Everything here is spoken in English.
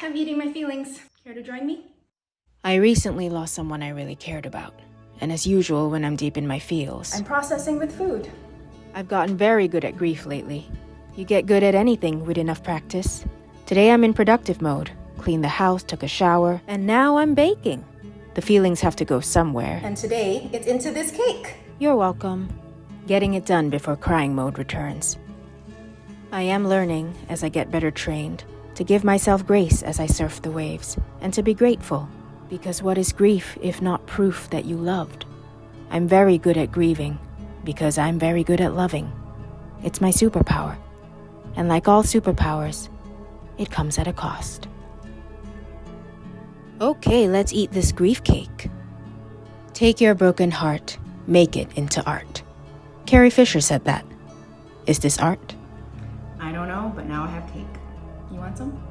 I'm eating my feelings. Care to join me? I recently lost someone I really cared about, and as usual when I'm deep in my feels, I'm processing with food. I've gotten very good at grief lately. You get good at anything with enough practice. Today I'm in productive mode. Cleaned the house, took a shower, and now I'm baking. The feelings have to go somewhere. And today, it's into this cake. You're welcome. Getting it done before crying mode returns. I am learning, as I get better trained, to give myself grace as I surf the waves, and to be grateful, because what is grief if not proof that you loved? I'm very good at grieving, because I'm very good at loving. It's my superpower, and like all superpowers, it comes at a cost. Okay, let's eat this grief cake. Take your broken heart, make it into art. Carrie Fisher said that. Is this art? I don't know, but now I have cake. You want some?